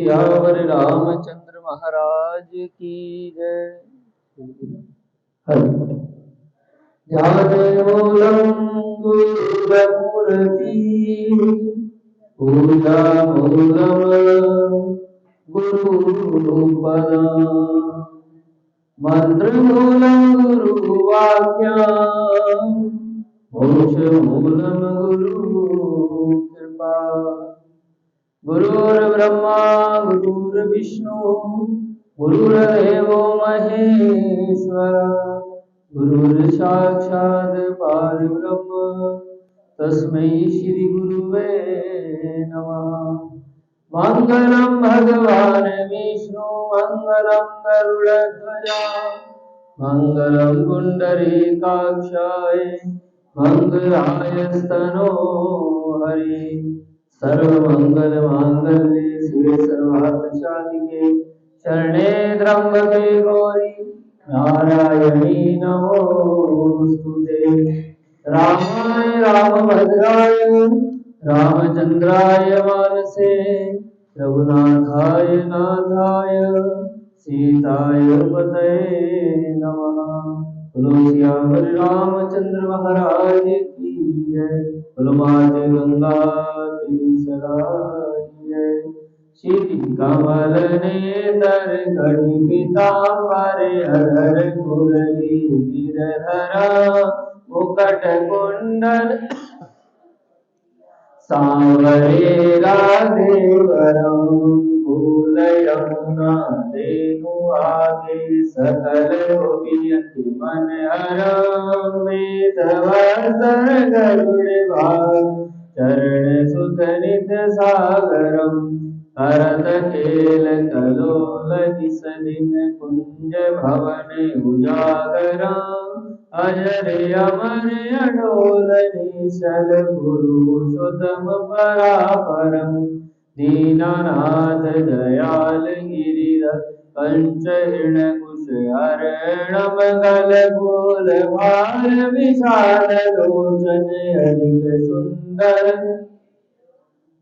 सियावर रामचंद्र महाराज की जय। ध्यानमूलं गुरुमूर्ति पूजामूलं गुरुपदम् मंत्रमूलं गुरुवाक्यम् मोक्षमूलं गुरुकृपा। गुरुर्ब्रह्मा गुरुर्विष्णु गुरुर्देवो महेश्वर गुरुर्साक्षात् परब्रह्म तस्मै श्री गुरुवे नमः। मंगलम भगवान विष्णु मंगलम गरुड़ध्वज मंगलम पुंडरीकाक्षाय मंगलाय स्तनो हरि। सर्वमंगल मांगल्ये शिवे सर्वार्थ साधिके शरणे त्र्यंबके गौरी नारायणी नमोस्तुते। रामाय रामभद्राय रामचंद्राय मानसे रघुनाथाय नाथाय सीताय पतये नमः। बोलो सियावर रामचंद्र महाराज की जय। बोलो माते गंगा की जय। श्री कमल नेतर घटी पीतांबर अधर मुरली गिरधरा मुकुट कुंडल सांवरे राधे वरम फूल यमुना देनु आगे सकल गोपियन्ति मन हरम। वेद वस्त्र गरुड़ भाग चरण सुत नित सागरम करत केल कलोल किसदिन कुंज भवन उजागरम। अजर अमर अडोल निश्चल पुरुषोत्तम परापरम दीनानाथ दयाल गिरिधर पंच कुश हरणम गल गोल भार विशाल लोचन अधिक सुंदर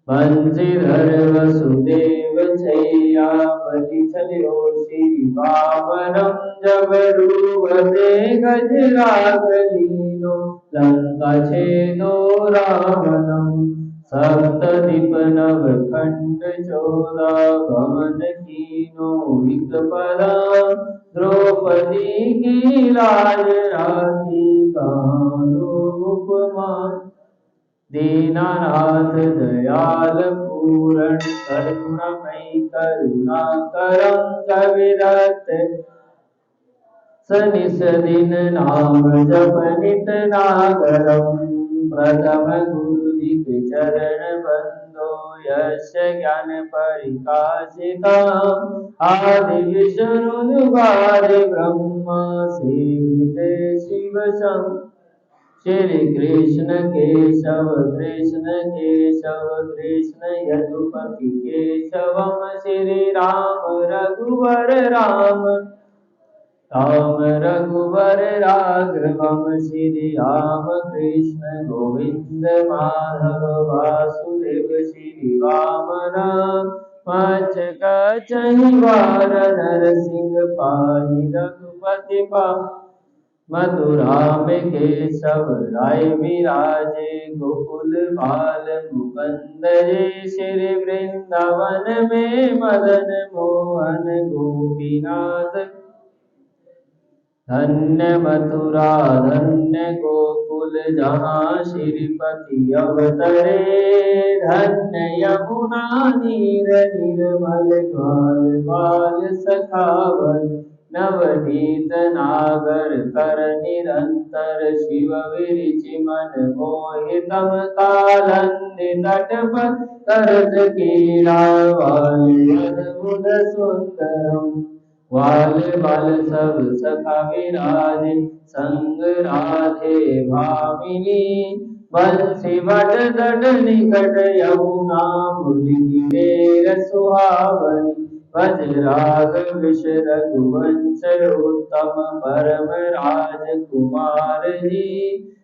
बंशीधर वसुदेव छैया बलि चलो श्री पावनम। जब रूप ते गजराज लीनो लंका छेदो रावणम। सप्तदीप नव खंड 14 भवन कीनो एक पदा। द्रौपदी की लाज राखी कानो उपमा। दीनानाथ दयाल पूरण करुणामयी करुणाकरं कविरत सनिस दिन नाम जप नित नागरम। प्रथम गुरु जी के चरण बंदो यस्य ज्ञान परिकाशिता। आदि विष्णु जुगादि ब्रह्मा सेविते शिव शंकर। श्री कृष्ण केशव यदुपति केशवम। श्री राम रघुवर राम रघुवर राघवम। श्री राम कृष्ण गोविंद माधव वासुदेव। श्री वामन मच कचहिवार नरसिंह पाहि रघुपति पा। मथुरा में केशव राय विराजे गोकुल बाल मुकुंद रे। श्री वृंदावन में मदन मोहन गोपीनाथ। धन्य मथुरा धन्य गोकुल जहाँ श्रीपति अवतरे। धन्य यमुना नीर निर्मल ग्वाल बाल सखावत। नवनीत नागर कर निरंतर शिव विरिचि मन मोहितम। कालंदि तटपथ करत कीड़ा वाली अद्भुत सुंदरम। वाल बाल सब सखा विराजे संग राधे भामिनी। बंसी बट तट निकट यमुना मुनि मेर सुहावनी। वज्राघव रघुवंश उत्तम परम राजकुमार जी।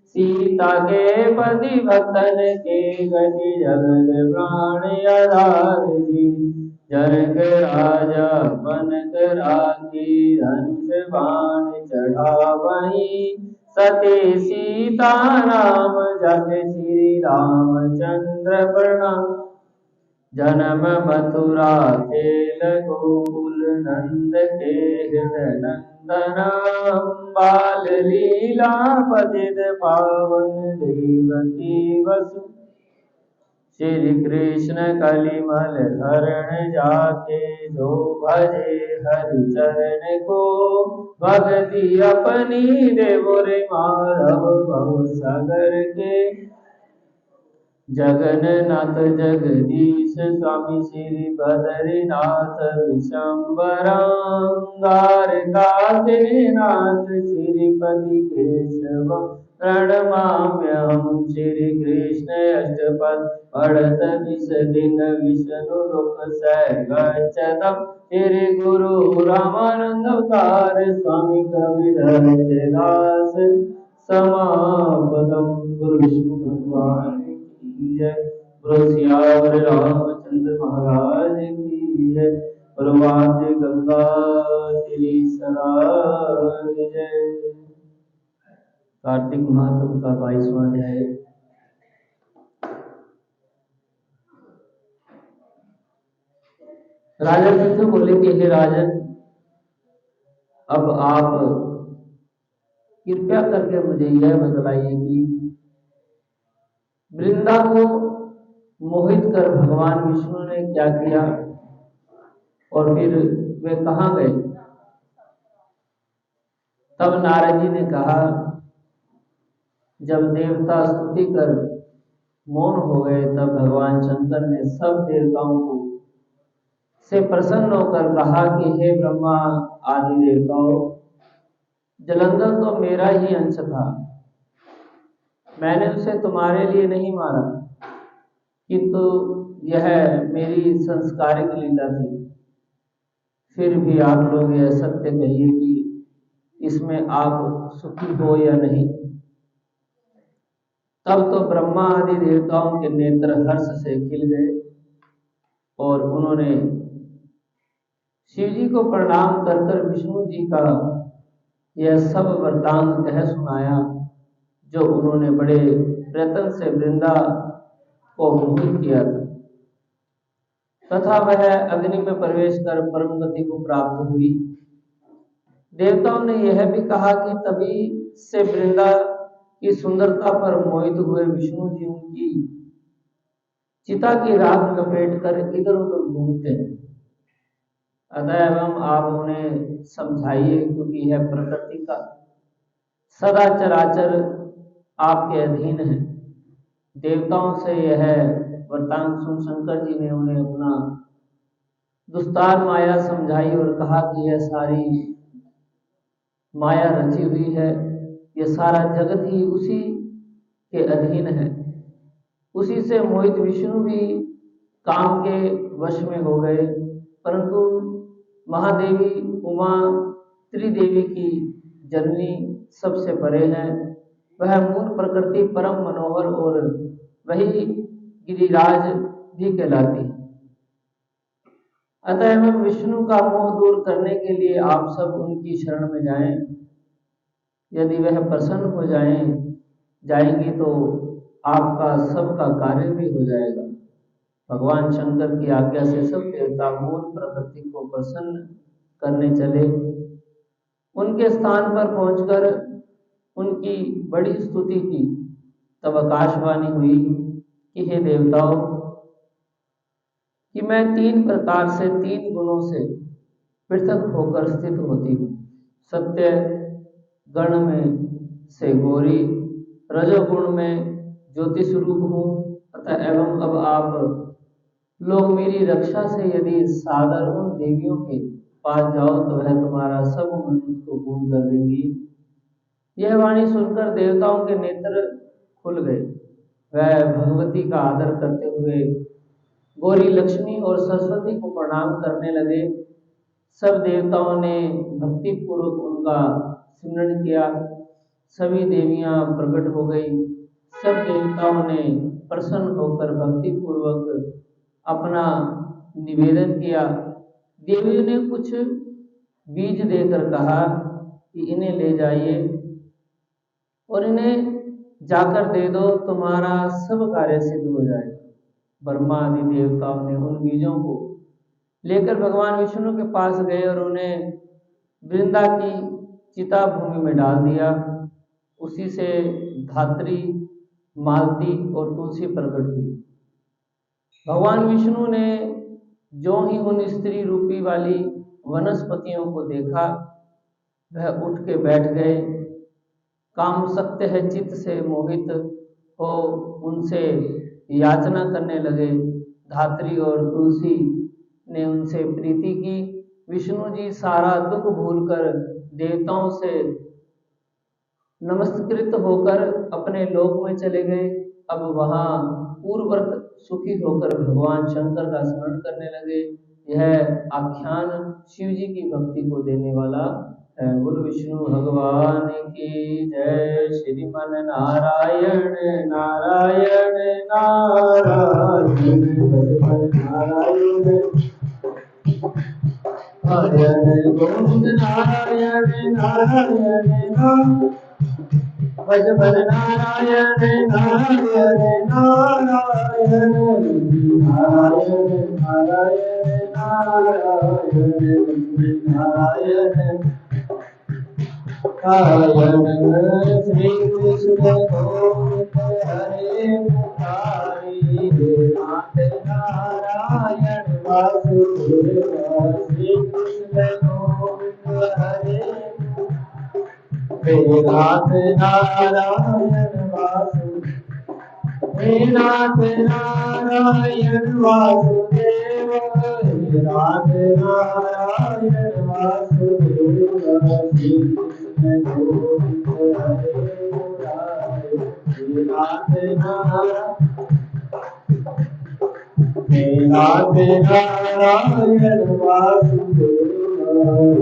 सीता के पति भक्तन के गति जगत प्राण आधार जी। जनक राजा बनक राखी धनुष बाण चढ़ावहीं सती सीता राम जग श्री रामचंद्र प्रणाम। जन्म मथुरा खेल गोकुल नंद के हृदय नंदन बाल लीला पतित पावन देवकी वसु। श्री कृष्ण कलिमल हरण जाके जो भजे हरि चरण को भक्ति अपनी देवरे माधव बहु सागर के। जगन्नाथ जगदीश स्वामी श्री बद्रीनाथ विशंबरा द्वारकाधीनाथ श्रीपति केशव प्रणमाम्यहम्। श्री कृष्ण अष्टपद पढ़त विष दिन विष्णु लोक गच्छतम्। श्री गुरु रामानंद अवतार स्वामी कविधर दास समापदम्। गुरु विष्णु भगवान की जय। बोलो सियावर रामचंद्र महाराज की जय। बोलो माते गंगा सरा की जय। कार्तिक महात्म का 22वां अध्याय। राजा जी से बोले कि हे राजन, अब आप कृपया करके मुझे यह बतलाइए कि वृंदा को मोहित कर भगवान विष्णु ने क्या किया और फिर वे कहाँ गए। तब नारद जी ने कहा, जब देवता स्तुति कर मौन हो गए तब भगवान शंकर ने सब देवताओं को से प्रसन्न होकर कहा कि हे ब्रह्मा आदि देवताओं, जलंधर तो मेरा ही अंश था, मैंने उसे तुम्हारे लिए नहीं मारा, किंतु यह मेरी संस्कारिक लीला थी। फिर भी आप लोग यह सत्य कहिए कि इसमें आप सुखी हो या नहीं। तब तो ब्रह्मा आदि देवताओं के नेत्र हर्ष से खिल गए और उन्होंने शिव जी को प्रणाम कर कर विष्णु जी का यह सब वृत्तांत कह सुनाया, जो उन्होंने बड़े प्रयत्न से वृंदा को मोहित किया था। तथा वह अग्नि में प्रवेश कर परम गति को प्राप्त हुई। देवताओं ने यह भी कहा कि तभी से वृंदा की सुंदरता पर मोहित हुए विष्णु जी उनकी चिता की राख लपेट कर इधर उधर घूमते हैं। अतः आप उन्हें समझाइए, क्योंकि यह प्रकृति का सदा चराचर आपके अधीन है। देवताओं से यह वृत्तांत सुन शंकर जी ने उन्हें अपना दुस्तार माया समझाई और कहा कि यह सारी माया रची हुई है, यह सारा जगत ही उसी के अधीन है। उसी से मोहित विष्णु भी काम के वश में हो गए, परंतु महादेवी उमा त्रिदेवी की जननी सबसे परे है। वह मूल प्रकृति परम मनोहर और वही गिरिराज भी कहलाती है। अतः हम विष्णु का मोह दूर करने के लिए आप सब उनकी शरण में जाएं। यदि वह प्रसन्न हो जाएंगी तो आपका सबका कार्य भी हो जाएगा। भगवान शंकर की आज्ञा से सब देवता मूल प्रकृति को प्रसन्न करने चले। उनके स्थान पर पहुंचकर उनकी बड़ी स्तुति की। तब आकाशवाणी हुई कि हे देवताओं, कि मैं 3 प्रकार से 3 गुणों से पृथक होकर स्थित होती हूँ। सत्य गण में से गौरी, रजोगुण में ज्योति स्वरूप हूँ। अतः एवं अब आप लोग मेरी रक्षा से यदि सादर उन देवियों के पास जाओ तो वह तुम्हारा सब मनुष्य को पूर्ण कर देंगी। यह वाणी सुनकर देवताओं के नेत्र खुल गए। वह भगवती का आदर करते हुए गौरी, लक्ष्मी और सरस्वती को प्रणाम करने लगे। सब देवताओं ने भक्ति पूर्वक उनका स्मरण किया। सभी देवियां प्रकट हो गई। सब देवताओं ने प्रसन्न होकर भक्ति पूर्वक अपना निवेदन किया। देवी ने कुछ बीज देकर कहा कि इन्हें ले जाइए और इन्हें जाकर दे दो, तुम्हारा सब कार्य सिद्ध हो जाएगा। ब्रह्मा आदि देवताओं ने उन बीजों को लेकर भगवान विष्णु के पास गए और उन्हें वृंदा की चिता भूमि में डाल दिया। उसी से धात्री, मालती और तुलसी प्रकट हुई। भगवान विष्णु ने जो ही उन स्त्री रूपी वाली वनस्पतियों को देखा, वह उठ के बैठ गए। काम सत्य है चित्त से मोहित हो उनसे याचना करने लगे। धात्री और तुलसी ने उनसे प्रीति की। विष्णु जी सारा दुख भूलकर देवताओं से नमस्कृत होकर अपने लोक में चले गए। अब वहां पूर्ववर्त सुखी होकर भगवान शंकर का स्मरण करने लगे। यह आख्यान शिव जी की भक्ति को देने वाला है। बोलो विष्णु भगवान की जय। श्रीमन नारायण नारायण नारायण नारायण नारायण गोविंद नारायण नारायण भजबन नारायण नारायण नारायण नारायण नारायण नारायण नारायण श्री कृष्ण गोविंद हरे मुरारी नाथ नारायण वासुदेव। श्री कृष्ण गोविंद हरे नाथ नारायण वासुदेव। नाथ नारायण वासुदेव। नाथ नारायण वासुदेव। श्री कृष्ण गोविंद हरे मुरारी नाथ नारायण वासुदेव।